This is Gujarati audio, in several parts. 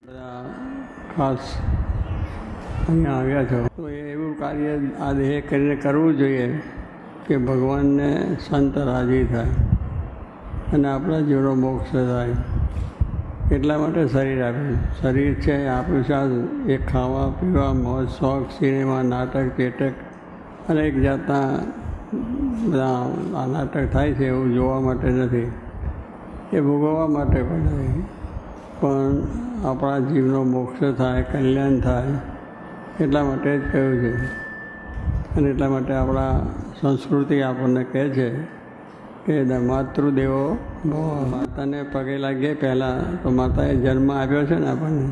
બધા ખાસ અહીંયા આવ્યા છો તો એવું કાર્ય આ દેહ કરીને કરવું જોઈએ કે ભગવાનને સંત રાજી થાય અને આપણા જીવનો મોક્ષ થાય. એટલા માટે શરીર આપ્યું. શરીર છે આપ્યું છે એ ખાવા પીવા મોજ શોખ સિનેમા નાટક ચેટક અનેક જાતના બધા આ નાટક થાય છે એવું જોવા માટે નથી, એ ભોગવવા માટે પણ નથી, પણ આપણા જીવનો મોક્ષ થાય કલ્યાણ થાય એટલા માટે જ કહ્યું છે. અને એટલા માટે આપણા સંસ્કૃતિ આપણને કહે છે કે માતૃદેવો ભવ. માતાને પગે લાગીએ પહેલાં તો માતાએ જન્મ આપ્યો છે ને આપણને,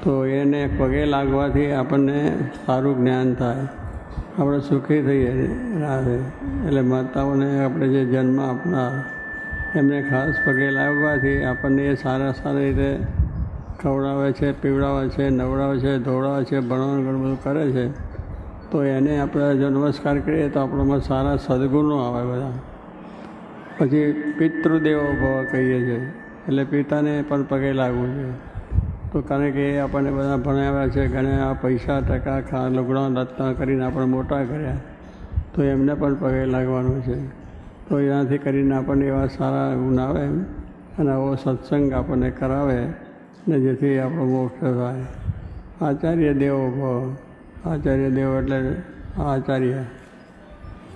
તો એને પગે લાગવાથી આપણને સારું જ્ઞાન થાય, આપણે સુખી થઈએ રહે. એટલે માતાઓને આપણે જે જન્મ આપનાર એમને ખાસ પગે લાગવાથી આપણને એ સારી રીતે ખવડાવે છે, પીવડાવે છે, નવડાવે છે, ધોવડાવે છે, ભણવાનું ઘણું બધું કરે છે. તો એને આપણે જો નમસ્કાર કરીએ તો આપણામાં સારા સદગુણો આવે બધા. પછી પિતૃદેવો ભવ કહીએ છીએ, એટલે પિતાને પણ પગે લાગવું જોઈએ. તો કારણ કે એ આપણને બધા ભણાવ્યા છે, ઘણા પૈસા ટકા લુગડા લત્તા કરીને આપણે મોટા કર્યા, તો એમને પણ પગે લાગવાનું છે. તો એનાથી કરીને આપણને એવા સારા ગુણ આવે અને આવો સત્સંગ આપણને કરાવે ને જેથી આપણો મોક્ષ થાય. આચાર્ય દેવો ભવ. આચાર્ય દેવો એટલે આચાર્ય.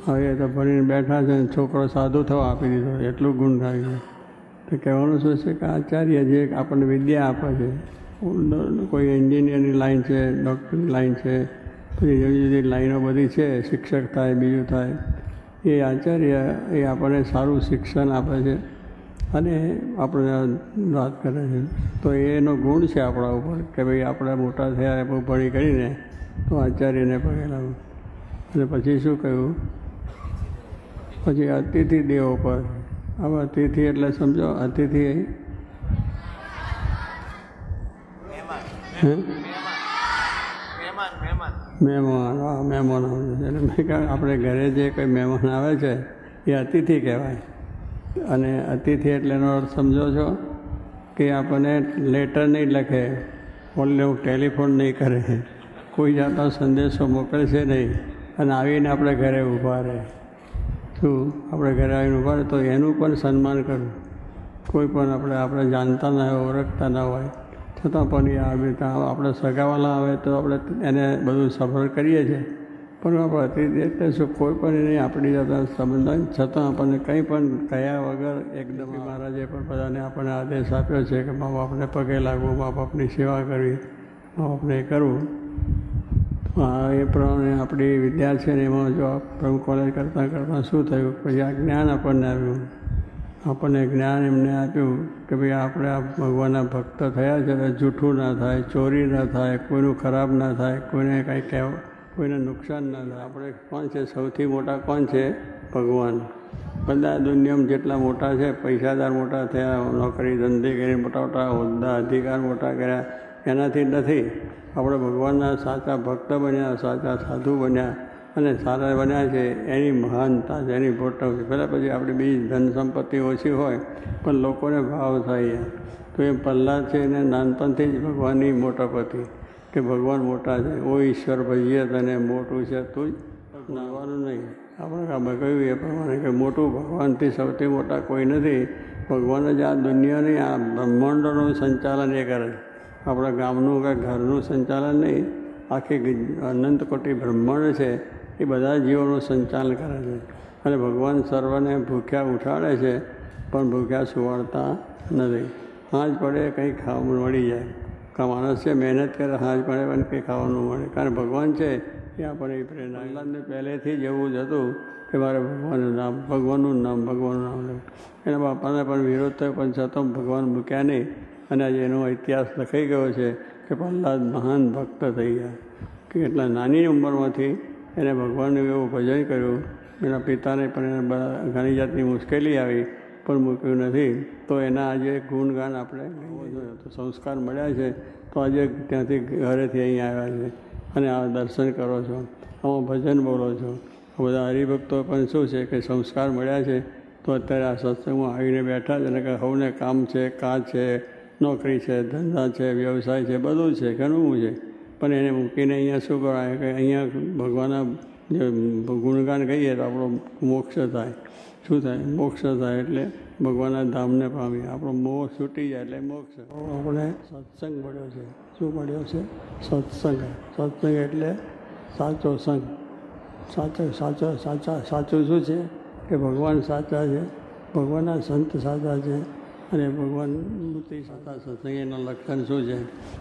હવે તો ભણીને બેઠા છે ને છોકરો સાધુ થવા આપી દીધો, એટલું ગુણ થાય છે. તો કહેવાનું શું છે કે આચાર્ય જે આપણને વિદ્યા આપે છે, કોઈ એન્જિનિયરની લાઈન છે, ડૉક્ટરની લાઈન છે, પછી જુદી જુદી લાઈનો બધી છે, શિક્ષક થાય બીજું થાય, એ આચાર્ય એ આપણને સારું શિક્ષણ આપે છે અને આપણે વાત કરે છે. તો એનો ગુણ છે આપણા ઉપર કે ભાઈ આપણે મોટા થયા બહુ ભણી કરીને તો આચાર્યને પગે લાગવું. અને પછી શું કહ્યું, પછી અતિથિ દેવો પર. હવે અતિથિ એટલે સમજો, અતિથિ મહેમાન. હા, મહેમાન એટલે મેં કહ્યું આપણે ઘરે જે કંઈ મહેમાન આવે છે એ અતિથિ કહેવાય. અને અતિથિ એટલે એનો અર્થ સમજો છો કે આપણને લેટર નહીં લખે, ટેલિફોન નહીં કરે, કોઈ જાતનો સંદેશો મોકલશે નહીં અને આવીને આપણે ઘરે ઊભા રહે. શું આપણે ઘરે આવીને ઊભા રહે તો એનું પણ સન્માન કરવું. કોઈ પણ આપણે જાણતા ના હોય, ઓળખતા ના હોય, છતાં પણ એ આવે આપણે સગાવાલા આવે તો આપણે એને બધું સફળ કરીએ છીએ. પણ આપણે અતિથિ એટલે શું, કોઈ પણ એને આપણી જાતના સંબંધ હોય છતાં આપણને કંઈ પણ કયા વગર એકદમ મહારાજે પણ બધાને આપણને આદેશ આપ્યો છે કે મા બાપને પગે લાગવું, મા બાપની સેવા કરવી, મા બાપને કરવું. તો એ પ્રમાણે આપણી વિદ્યા છે ને એમાં જો પ્રભુ કોલેજ કરતાં શું થયું, પછી આ જ્ઞાન આપણને આવ્યું. આપણને જ્ઞાન એમને આપ્યું કે ભાઈ આપણે આ ભગવાનના ભક્ત થયા છે તો જૂઠું ના થાય, ચોરી ના થાય, કોઈનું ખરાબ ના થાય, કોઈને કાંઈ કહેવું, કોઈને નુકસાન ના થાય. આપણે કોણ છે સૌથી મોટા, કોણ છે? ભગવાન. બધા દુનિયામાં જેટલા મોટા છે, પૈસાદાર મોટા થયા, નોકરી ધંધે કરીને મોટા મોટા હોદ્દા અધિકાર મોટા કર્યા, એનાથી નથી. આપણે ભગવાનના સાચા ભક્ત બન્યા, સાચા સાધુ બન્યા અને સારા બન્યા છે એની મહાનતા છે, એની મોટા છે. પહેલાં પછી આપણી બીજી ધન સંપત્તિ ઓછી હોય પણ લોકોને ભાવ થાય. તો એ પ્રહલાદ છે એને નાનપણથી જ ભગવાનની મોટપ હતી કે ભગવાન મોટા છે. ઓ ઈશ્વર ભજીએ તને મોટું છે તું જ નાવાનું નહીં. આપણે કહ્યું એ પ્રમાણે કે મોટું ભગવાનથી સૌથી મોટા કોઈ નથી. ભગવાન જ આ દુનિયાની આ બ્રહ્માંડોનું સંચાલન એ કરે. આપણા ગામનું કે ઘરનું સંચાલન નહીં, આખી અનંત કોટી બ્રહ્માંડ છે એ બધા જીવોનું સંચાલન કરે છે. અને ભગવાન સર્વને ભૂખ્યા ઉઠાડે છે પણ ભૂખ્યા સુવાડતા નથી. સાંજ પડે કંઈ ખાવાનું મળી જાય. માણસ છે મહેનત કરે, સાંજ પડે પણ કંઈ ખાવાનું મળે. કારણ ભગવાન છે એ આપણે એ પ્રેરણા. પ્રહલાદને પહેલેથી જ એવું જ હતું કે મારે ભગવાનનું નામ ભગવાનનું નામ લેવું. એના બાપાને પણ વિરોધ થયો પણ છતાં ભગવાન મૂક્યા નહીં. અને આજે એનો ઇતિહાસ લખાઈ ગયો છે કે પ્રહલાદ મહાન ભક્ત થઈ ગયા કે એટલા નાની ઉંમરમાંથી એને ભગવાનનું એવું ભજન કર્યું. એના પિતાને પણ એને ઘણી જાતની મુશ્કેલી આવી પણ મૂક્યું નથી. તો એના આજે ગુણગાન આપણે તો સંસ્કાર મળ્યા છે તો આજે ત્યાંથી ઘરેથી અહીં આવ્યા છે અને આ દર્શન કરો છો, આમાં ભજન બોલો છો. બધા હરિભક્તો પણ શું છે કે સંસ્કાર મળ્યા છે તો અત્યારે આ સત્સંગમાં આવીને બેઠા છે. અને કે સૌને કામ છે, કાજ છે, નોકરી છે, ધંધા છે, વ્યવસાય છે, બધું છે, ઘણું છે, પણ એને મૂકીને અહીંયા શું કરાય કે અહીંયા ભગવાનના જે ગુણગાન કહીએ તો આપણો મોક્ષ થાય. શું થાય? મોક્ષ થાય એટલે ભગવાનના ધામને પામીએ. આપણો મોહ છૂટી જાય એટલે મોક્ષ. આપણે સત્સંગ મળ્યો છે. શું મળ્યો છે? સત્સંગ. સત્સંગ એટલે સાચો સંગ. સાચું શું છે કે ભગવાન સાચા છે, ભગવાનના સંત સાચા છે અને ભગવાન મૂર્તિ સાચા. સત્સંગ એના લક્ષણ શું છે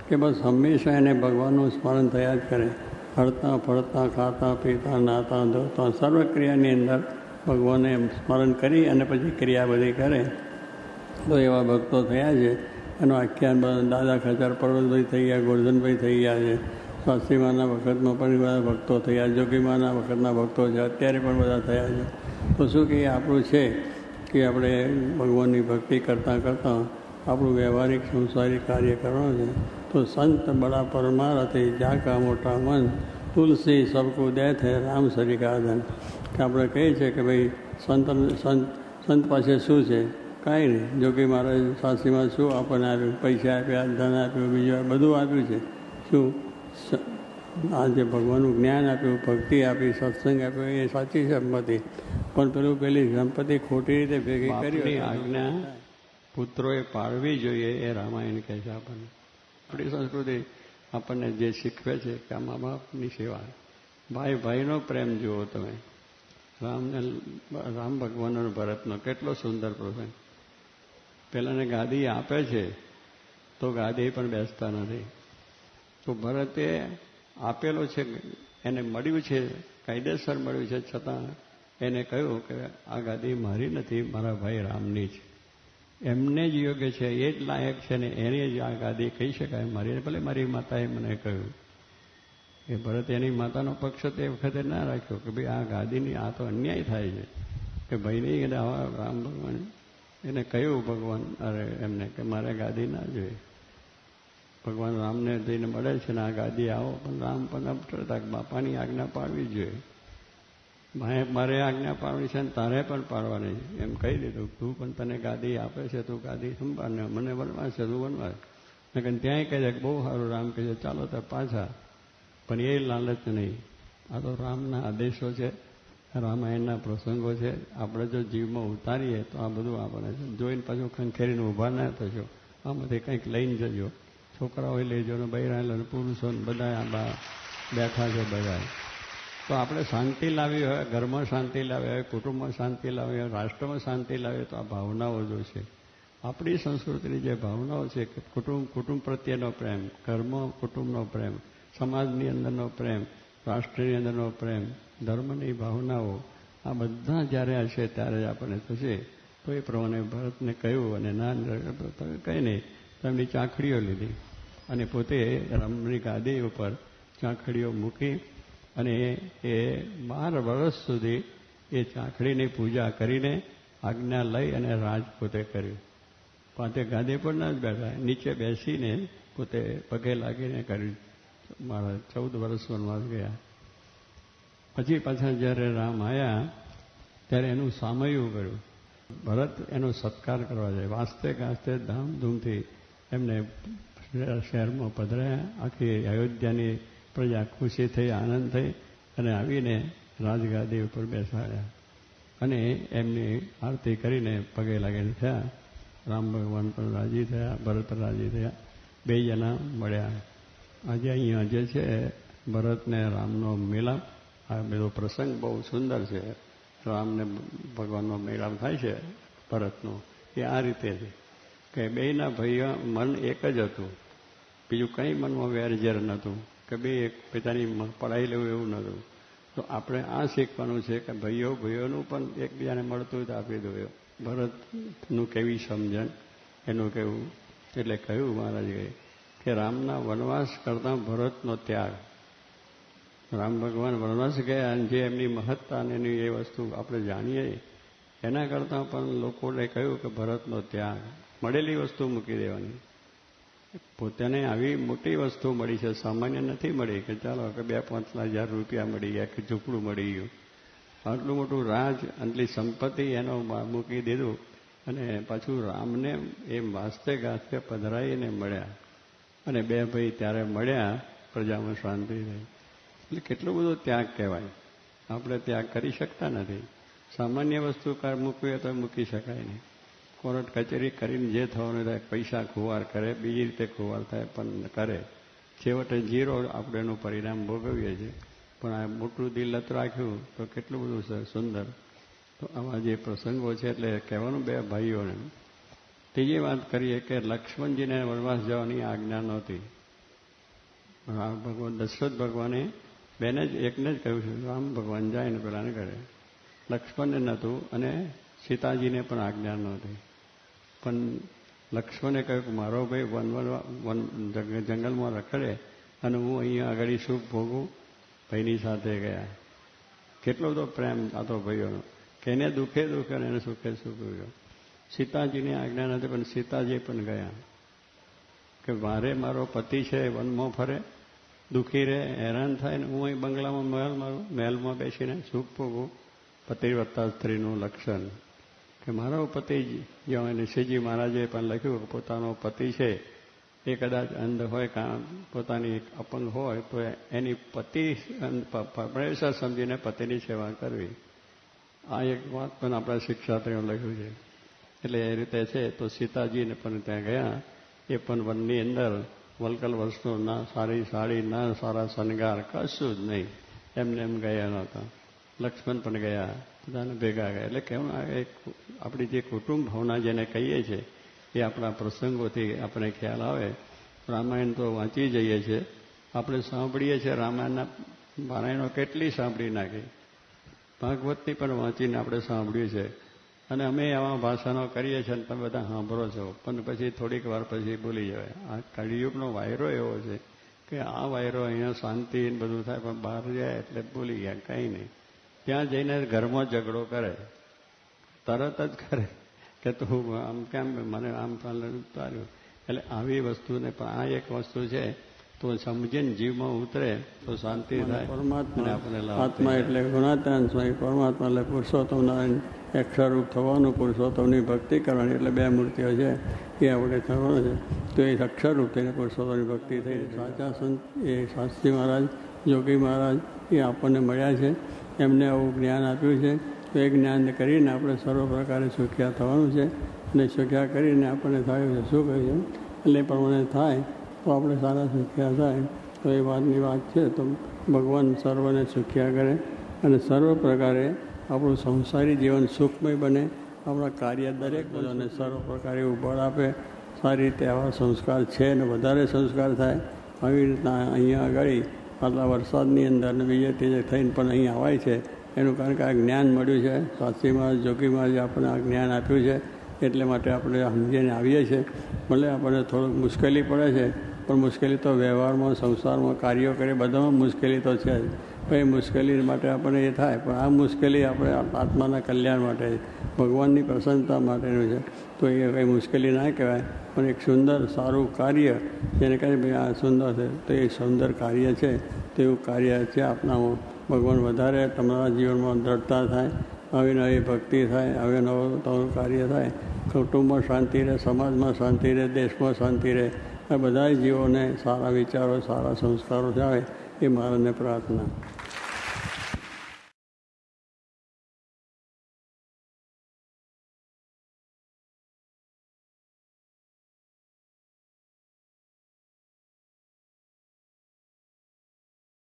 કે બસ હંમેશા એને ભગવાનનું સ્મરણ થયા જ કરે. હરતા ફરતા, ખાતા પીતા, નાતા ધોતા, સર્વ ક્રિયાની અંદર ભગવાનને સ્મરણ કરી અને પછી ક્રિયા બધી કરે. તો એવા ભક્તો થયા છે. એનું આખ્યાન દાદા ખચર પર્વતભાઈ થઈ ગયા, ગોરધનભાઈ થઈ ગયા છે. શાસ્ત્રીમાના વખતમાં પણ બધા ભક્તો થયા, જોગીમાના વખતના ભક્તો છે, અત્યારે પણ બધા થયા છે. તો શું કે આપણું છે કે આપણે ભગવાનની ભક્તિ કરતાં કરતાં આપણું વ્યવહારિક સંસારિક કાર્ય કરવાનું છે. તો સંત બડા પરમારથી જાકા મોટા મન, તુલસી સબકો દે છે રામ સરિકાધન. કે આપણે કહીએ છીએ કે ભાઈ સંત પાસે શું છે? કાંઈ નહીં. જોગી મહારાજ શાસ્ત્રીમાં શું આપણને આપ્યું? પૈસા આપ્યા, ધન આપ્યું, બીજું બધું આપ્યું છે. શું? આ જે ભગવાનનું જ્ઞાન આપ્યું, ભક્તિ આપી, સત્સંગ આપ્યો, એ સાચી સંપત્તિ. પણ પેલી સંપત્તિ ખોટી રીતે ભેગી કરી આજ્ઞા પુત્રોએ પાળવી જોઈએ, એ રામાયણ કહે છે આપણને. આપણી સંસ્કૃતિ આપણને જે શીખવે છે કે આ મા બાપની સેવા, ભાઈ ભાઈનો પ્રેમ જુઓ તમે. રામ ભગવાનનો ભરતનો કેટલો સુંદર પ્રસંગ. પેલાને ગાદી આપે છે તો ગાદી પણ બેસતા નથી. તો ભરતે આપેલો છે, એને મળ્યું છે, કાયદેસર મળ્યું છે, છતાં એને કહ્યું કે આ ગાદી મારી નથી, મારા ભાઈ રામની છે. એમને જ યોગ્ય છે, એ જ લાયક છે ને એને જ આ ગાદી કહી શકાય મારી. ભલે મારી માતાએ મને કહ્યું. એ ભરત એની માતાનો પક્ષ તે વખતે ના રાખ્યો કે ભાઈ આ ગાદીની આ તો અન્યાય થાય છે કે ભાઈ નહીં. રામ ભગવાન એને કહ્યું, ભગવાન એમને કે મારે ગાદી ના જોઈએ. ભગવાન રામને જઈને મળે છે ને આ ગાદી આવો, પણ રામ પણ અપટરતા બાપાની આજ્ઞા પાડવી જોઈએ. મારે આજ્ઞા પાડવી છે ને તારે પણ પાડવાની એમ કહી દીધું. તું પણ તને ગાદી આપે છે, તું ગાદી સંભાળને, મને વનવાસ છે, તું વનવાસ. નકર ત્યાંય કહે છે કે બહુ સારું. રામ કહે છે ચાલો તો પાછા. પણ એ લાલચ નહીં. આ તો રામના આદેશો છે, રામાયણના પ્રસંગો છે. આપણે જો જીવમાં ઉતારીએ તો આ બધું આપણે જોઈને પાછું ખંખેરીને ઊભા ના થશો. આમાંથી કંઈક લઈને જજો. છોકરાઓ લઈ જજો ને બૈરાને પુરુષો બધા આ બેઠા છે બધા. તો આપણે શાંતિ લાવી હોય, ઘરમાં શાંતિ લાવી હોય, કુટુંબમાં શાંતિ લાવી હોય, રાષ્ટ્રમાં શાંતિ લાવી હોય તો આ ભાવનાઓ જો છે. આપણી સંસ્કૃતિની જે ભાવનાઓ છે કે કુટુંબ પ્રત્યેનો પ્રેમ, ઘરમાં કુટુંબનો પ્રેમ, સમાજની અંદરનો પ્રેમ, રાષ્ટ્રની અંદરનો પ્રેમ, ધર્મની ભાવનાઓ, આ બધા જ્યારે હશે ત્યારે જ આપણને થશે. તો એ પ્રમાણે ભરતને કહ્યું અને ના કંઈ નહીં. તેમની ચાંખડીઓ લીધી અને પોતે રામની ગાદી ઉપર ચાંખડીઓ મૂકી અને એ 12 વર્ષ સુધી એ ચાંખડીની પૂજા કરીને આજ્ઞા લઈ અને રાજ પોતે કર્યું. પોતે ગાદી પર ના જ બેઠા, નીચે બેસીને પોતે પગે લાગીને કર્યું. મારા 14 વર્ષ વનવાસ ગયા. પછી પાછા જ્યારે રામ આવ્યા ત્યારે એનું સામયું કર્યું. ભરત એનો સત્કાર કરવા જાય. વાસ્તે ગાસ્તે ધામધૂમથી એમને શહેરમાં પધરાયા. આખી અયોધ્યાની પ્રજા ખુશી થઈ, આનંદ થઈ અને આવીને રાજગાદી ઉપર બેસાડ્યા અને એમની આરતી કરીને પગે લાગીને થયા. રામ ભગવાન પણ રાજી થયા, ભરત રાજી થયા. 2 જણા મળ્યા. આજે અહીંયા જે છે ભરતને રામનો મિલાપ, આ બધો પ્રસંગ બહુ સુંદર છે. રામને ભગવાનનો મિલાપ થાય છે ભરતનો, એ આ રીતે છે કે બેયના ભાઈઓ મન એક જ હતું. બીજું કંઈ મનમાં વેરઝેર નહોતું કે બે એક પિતાની પડાવી લેવું એવું નહોતું. તો આપણે આ શીખવાનું છે કે ભાઈઓનું પણ એકબીજાને મળતું જ આપી દો. ભરતનું કેવી સમજણ, એનું કેવું. એટલે કહ્યું મહારાજે કે રામના વનવાસ કરતાં ભરતનો ત્યાગ. રામ ભગવાન વનવાસ ગયા અને જે એમની મહત્તા અને એની એ વસ્તુ આપણે જાણીએ એના કરતાં પણ લોકોને કહ્યું કે ભરતનો ત્યાગ. મળેલી વસ્તુ મૂકી દેવાની. પોતાને આવી મોટી વસ્તુ મળી છે, સામાન્ય નથી મળી કે ચાલો કે 2-5 હજાર રૂપિયા મળી ગયા કે ઝૂંપડું મળી ગયું. આટલું મોટું રાજ, આટલી સંપત્તિ એનો મૂકી દીધું. અને પાછું રામને એ વાસ્તે ગાસ્તે પધરાઈને મળ્યા, અને બે ભાઈ ત્યારે મળ્યા, પ્રજામાં શાંતિ રહી. એટલે કેટલો બધો ત્યાગ કહેવાય. આપણે ત્યાગ કરી શકતા નથી. સામાન્ય વસ્તુ મૂકવી હોય તો મૂકી શકાય નહીં. કોર્ટ કચેરી કરીને જે થવાનું થાય, પૈસા ખુવાર કરે, બીજી રીતે ખુવાર થાય, પણ કરે, છેવટે ઝીરો આપણે એનું પરિણામ ભોગવીએ છીએ. પણ આ મોટું દિલત રાખ્યું તો કેટલું બધું સુંદર. તો આવા જે પ્રસંગો છે એટલે કહેવાનું બે ભાઈઓને. ત્રીજી વાત કરીએ કે લક્ષ્મણજીને વનવાસ જવાની આજ્ઞા નહોતી. ભગવાન દશરથ ભગવાને બેને જ એકને જ કહ્યું છે, રામ ભગવાન જાય ને પેલાને કરે. લક્ષ્મણને નહોતું અને સીતાજીને પણ આજ્ઞા નહોતી. પણ લક્ષ્મણે કહ્યું કે મારો ભાઈ જંગલમાં રખડે અને હું અહીંયા આગળ સુખ ભોગું. ભાઈની સાથે ગયા. કેટલો બધો પ્રેમ થતો ભાઈઓનો, કે એને દુઃખે દુઃખ અને એને સુખે સુખ ગયો. સીતાજીની આજ્ઞા નથી, પણ સીતાજી પણ ગયા કે મારે મારો પતિ છે વનમાં ફરે, દુઃખી રહે, હેરાન થાય, ને હું અહીં બંગલામાં મહેલમાં બેસીને સુખ ભોગું. પતિવ્રતા સ્ત્રીનું લક્ષણ કે મારો પતિ જ્યાં એને શ્રીજી મહારાજે પણ લખ્યું કે પોતાનો પતિ છે એ કદાચ અંધ હોય, પોતાની અપંગ હોય, તો એની પતિ પરમેશ્વર સમજીને પતિની સેવા કરવી. આ એક વાત પણ આપણા શિક્ષાત્રીઓ લખ્યું છે. એટલે એ રીતે છે. તો સીતાજીને પણ ત્યાં ગયા. એ પણ વનની અંદર વલકલ વર્ષનો ના સારી સાડી, ના સારા શણગાર, કશું જ નહીં, એમને એમ ગયા નહોતા. લક્ષ્મણ પણ ગયા, બધાને ભેગા ગયા. એટલે કેવું આપણી જે કુટુંબ ભાવના જેને કહીએ છીએ એ આપણા પ્રસંગોથી આપણે ખ્યાલ આવે. રામાયણ તો વાંચી જઈએ છીએ, આપણે સાંભળીએ છીએ. રામાયણના પારાયણો કેટલી સાંભળી નાખી, ભાગવતની પણ વાંચીને આપણે સાંભળ્યું છે. અને અમે આવા ભાષણો કરીએ છીએ અને તમે બધા સાંભળો છો, પણ પછી થોડીક વાર પછી ભૂલી જવાય. આ કળિયુગનો વાયરો એવો છે કે આ વાયરો અહીંયા શાંતિ બધું થાય, પણ બહાર જાય એટલે ભૂલી ગયા, કંઈ નહીં. ત્યાં જઈને ઘરમાં ઝઘડો કરે, તરત જ કરે કે તું આમ કેમ મને આમ તાર્યું. એટલે આવી વસ્તુને પણ આ એક વસ્તુ છે, તો સમજીને જીવમાં ઉતરે તો શાંતિ થાય. પરમાત્મા આપણને આત્મા એટલે ગુણાત્મા સ્વામી, પરમાત્મા એટલે પુરુષોત્તમ નારાયણ અક્ષરરૂપ થવાનું, પુરુષોત્તમની ભક્તિ કરવાની. એટલે બે મૂર્તિઓ છે એ આપણે થવાનું છે. તો એ અક્ષરરૂપ થઈને પુરુષોત્તમની ભક્તિ થઈ. સાચા સંત એ શાસ્ત્રી મહારાજ, જોગી મહારાજ એ આપણને મળ્યા છે. એમને આવું જ્ઞાન આપ્યું છે. તો એ જ્ઞાન કરીને આપણે સર્વ પ્રકારે સુખ્યા થવાનું છે. અને સુખ્યા કરીને આપણને થયું છે શું કહ્યું એટલે પ્રમાણે થાય તો આપણે સારા સુખ્યા થાય. તો એ વાતની વાત છે. તો ભગવાન સર્વને સુખ્યા કરે અને સર્વ પ્રકારે આપણું સંસારી જીવન સુખમય બને. આપણા કાર્ય દરેક બધાને સર્વ પ્રકારે બળ આપે. સારી રીતે આવા સંસ્કાર છે અને વધારે સંસ્કાર થાય. આવી રીતના અહીંયા આગળ આટલા વરસાદની અંદર ને બીજે ત્રીજે થઈને પણ અહીં આવાય છે. એનું કારણ કે આ જ્ઞાન મળ્યું છે. શાસ્ત્રી મહારાજ, જોગી મહારાજે આપણને આ જ્ઞાન આપ્યું છે. એટલે માટે આપણે સમજીને આવીએ છીએ. ભલે આપણને થોડુંક મુશ્કેલી પડે છે, પણ મુશ્કેલી તો વ્યવહારમાં, સંસારમાં, કાર્યો કરે બધામાં મુશ્કેલી તો છે જ. પણ એ મુશ્કેલી માટે આપણને એ થાય, પણ આ મુશ્કેલી આપણે આત્માના કલ્યાણ માટે, ભગવાનની પ્રસન્નતા માટેનું છે. તો એ કંઈ મુશ્કેલી ના કહેવાય, પણ એક સુંદર સારું કાર્ય જેને કહે ભાઈ આ સુંદર છે, તો એ સુંદર કાર્ય છે. તો એવું કાર્ય છે આપણામાં. ભગવાન વધારે તમારા જીવનમાં દ્રઢતા થાય, આવી નવી ભક્તિ થાય, હવે નવું તમારું કાર્ય થાય, કુટુંબમાં શાંતિ રહે, સમાજમાં શાંતિ રહે, દેશમાં શાંતિ રહે. આ બધા જીવોને સારા વિચારો, સારા સંસ્કારો આવે એ મારાને પ્રાર્થના.